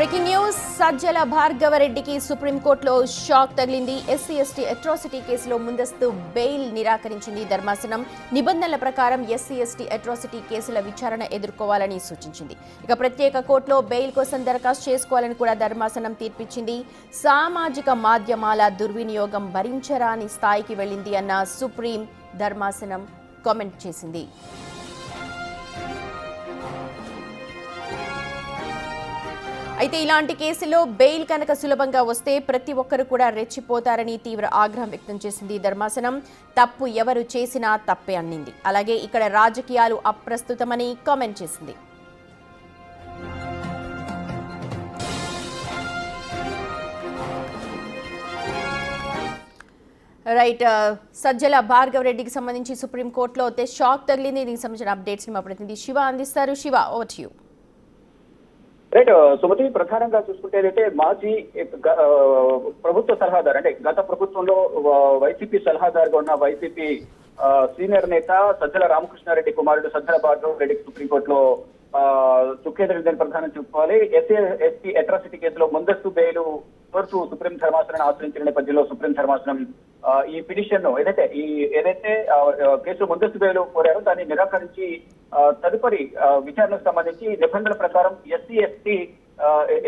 Breaking news. Sajjala భార్గవరెడ్డికి సుప్రీంకోర్టులో shock తగిలింది. SC ST atrocity కేసులో ముందస్తు బెయిల్ నిరాకరించింది ధర్మాసనం. నిబంధనల ప్రకారం ఎస్సీ ఎస్టీ అట్రాసిటీ కేసుల విచారణ ఎదుర్కోవాలని సూచించింది. ఇక ప్రత్యేక కోర్టులో బెయిల్ కోసం దరఖాస్తు చేసుకోవాలని కూడా ధర్మాసనం తీర్పిచ్చింది. సామాజిక మాధ్యమాల దుర్వినియోగం భరించరాని స్థాయికి వెళ్లింది అన్న సుప్రీం ధర్మాసనం కామెంట్ చేసింది. అయితే ఇలాంటి కేసులో బెయిల్ కనుక సులభంగా వస్తే ప్రతి ఒక్కరు కూడా రెచ్చిపోతారని తీవ్ర ఆగ్రహం వ్యక్తం చేసింది ధర్మాసనం. తప్పు ఎవరు చేసినా తప్పే అన్నింది. అలాగే ఇక్కడ రాజకీయాలు అప్రస్తుతమని కామెంట్ చేసింది. రైట్, సజ్జల భార్గవరెడ్డికి సంబంధించి సుప్రీంకోర్టులో అయితే షాక్ తగిలింది. దీనికి సంబంధించిన అప్డేట్స్ ని మా ప్రతినిధి శివ అందిస్తారు. Shiva, over to you. Right Sumathi, ప్రధానంగా చూసుకుంటే మాజీ ప్రభుత్వ సలహాదారు, అంటే గత ప్రభుత్వంలో వైసీపీ సలహాదారుగా ఉన్న వైసీపీ సీనియర్ నేత సజ్జల రామకృష్ణారెడ్డి కుమారుడు సజ్జల భార్గవరెడ్డికి సుప్రీంకోర్టులో చుక్కేదరిందని ప్రధానం చెప్పుకోవాలి. ఎస్సీ అట్రాసిటీ కేసులో ముందస్తు బెయిల్ కోరుతూ సుప్రీం ధర్మాసనాన్ని ఆశ్రయించిన నేపథ్యంలో సుప్రీం ధర్మాసనం ఈ పిటిషన్ ను ఏదైతే కేసు ముందస్తు బెయిల్ కోరారో దాన్ని నిరాకరించి తదుపరి విచారణకు సంబంధించి నిబంధనల ప్రకారం ఎస్సీ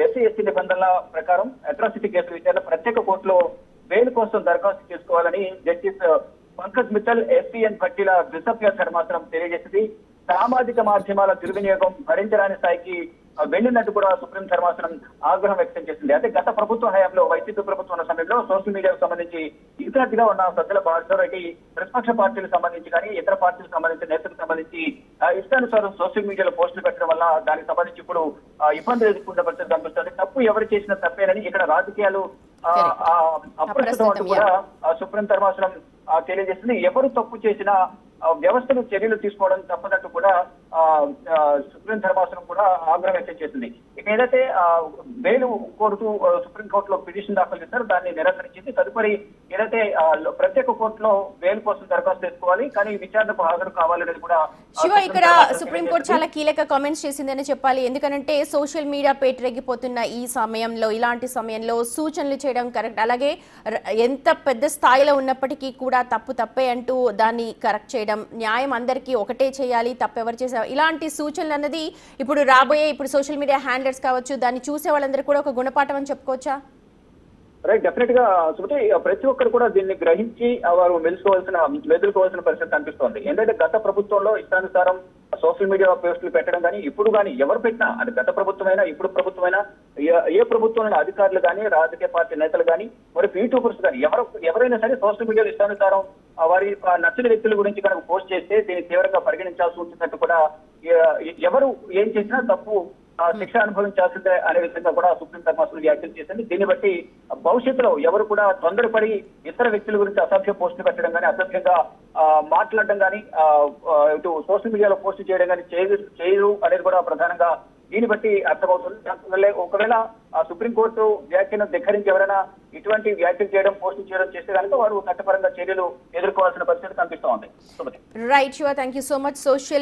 ఎస్టీ నిబంధనల ప్రకారం అట్రాసిటీ కేసు విచారణ ప్రత్యేక కోర్టులో బెయిల్ కోసం దరఖాస్తు చేసుకోవాలని జస్టిస్ పంకజ్ మిత్తల్, ఎస్పీఎన్ పట్టిల ద్విసభ్య ధర్మాసనం తెలియజేసింది. సామాజిక మాధ్యమాల దుర్వినియోగం భరించరాని స్థాయికి వెళ్లినట్టు కూడా సుప్రీం ధర్మాసనం ఆగ్రహం వ్యక్తం చేసింది. అంటే గత ప్రభుత్వ హయాంలో వైసీపీ ప్రభుత్వం ఉన్న సమయంలో సోషల్ మీడియాకు సంబంధించి ఇన్ఛార్జిగా ఉన్న సజ్జల భార్గవరెడ్డి ప్రతిపక్ష పార్టీలకు సంబంధించి కానీ ఇతర పార్టీలకు సంబంధించిన నేతలకు సంబంధించి ఇష్టానుసారం సోషల్ మీడియాలో పోస్టులు పెట్టడం వల్ల దానికి సంబంధించి ఇప్పుడు ఇబ్బందులు ఎదుర్కొంటున్న పరిస్థితి కనిపిస్తుంది. తప్పు ఎవరు చేసిన తప్పేనని ఇక్కడ రాజకీయాలు అప్రస్తుతం అంటూ కూడా సుప్రీం ధర్మాసనం తెలియజేస్తుంది. ఎవరు తప్పు చేసినా వ్యవస్థలు చర్యలు తీసుకోవడం తప్పదంటూ కూడా సుప్రీం ధర్మాసనం కూడా ఆగ్రహం వ్యక్తం చేసింది. ఇక ఏదైతే బెయిల్ కోరుతూ సుప్రీంకోర్టులో పిటిషన్ దాఖలు చేశారో దాన్ని నిరాకరించింది. తదుపరి ఏదైతే ప్రత్యేక కోర్టులో బెయిల్ కోసం దరఖాస్తు చేసుకోవాలి, కానీ విచారణకు హాజరు కావాలనేది కూడా శివ, ఇక్కడ సుప్రీంకోర్టు చాలా కీలక కామెంట్స్ చేసిందని చెప్పాలి. ఎందుకంటే సోషల్ మీడియా పేటరెగిపోతున్న ఈ సమయంలో, ఇలాంటి సమయంలో సూచనలు చేయడం కరెక్ట్. అలాగే ఎంత పెద్ద స్థాయిలో ఉన్నప్పటికీ కూడా తప్పే అంటూ దాన్ని కరెక్ట్ చేయడం, న్యాయం అందరికీ ఒకటే చేయాలి, తప్పెవరు చేసే ఇలాంటి సూచనలు అన్నది ఇప్పుడు సోషల్ మీడియా హ్యాండల్స్ కావచ్చు, దాన్ని చూసే వాళ్ళందరూ కూడా ఒక గుణపాఠం అని చెప్పుకోవచ్చా? రైట్, డెఫినెట్ గా సుమతి, ప్రతి ఒక్కరు కూడా దీన్ని గ్రహించి వారు మెదులుకోవాల్సిన పరిస్థితి కనిపిస్తోంది. ఏంటంటే గత ప్రభుత్వంలో ఇష్టానుసారం సోషల్ మీడియా పోస్టులు పెట్టడం కానీ ఇప్పుడు కానీ ఎవరు పెట్టినా, అంటే గత ప్రభుత్వమైనా ఇప్పుడు ప్రభుత్వమైనా ఏ ప్రభుత్వంలో అధికారులు కానీ రాజకీయ పార్టీ నేతలు కానీ మరి యూట్యూబర్స్ కానీ ఎవరైనా సరే సోషల్ మీడియాలో ఇష్టానుసారం వారి నచ్చిన వ్యక్తుల గురించి కనుక పోస్ట్ చేస్తే దీన్ని తీవ్రంగా పరిగణించాల్సి ఉంటున్నట్టు కూడా ఎవరు ఏం చేసినా తప్పు శిక్ష అనుభవించాల్సిందే అనే విధంగా కూడా సుప్రీం ధర్మాసనం వ్యాఖ్యలు చేసింది. దీన్ని బట్టి భవిష్యత్తులో ఎవరు కూడా తొందరపడి ఇతర వ్యక్తుల గురించి అసభ్య పోస్టులు పెట్టడం కానీ, అసభ్యంగా మాట్లాడడం కానీ, ఇటు సోషల్ మీడియాలో పోస్ట్ చేయడం కానీ చేయరు అనేది కూడా ప్రధానంగా దీన్ని బట్టి అర్థమవుతుంది. ఒకవేళ సుప్రీంకోర్టు వ్యాఖ్యను ధిక్కరించి ఎవరైనా ఇటువంటి వ్యాఖ్యలు చేయడం, పోస్టులు చేయడం చేస్తే కనుక వారు చట్టపరంగా చర్యలు ఎదుర్కోవాల్సిన పరిస్థితి కనిపిస్తూ ఉంది. Right Shiva, thank you so much. Social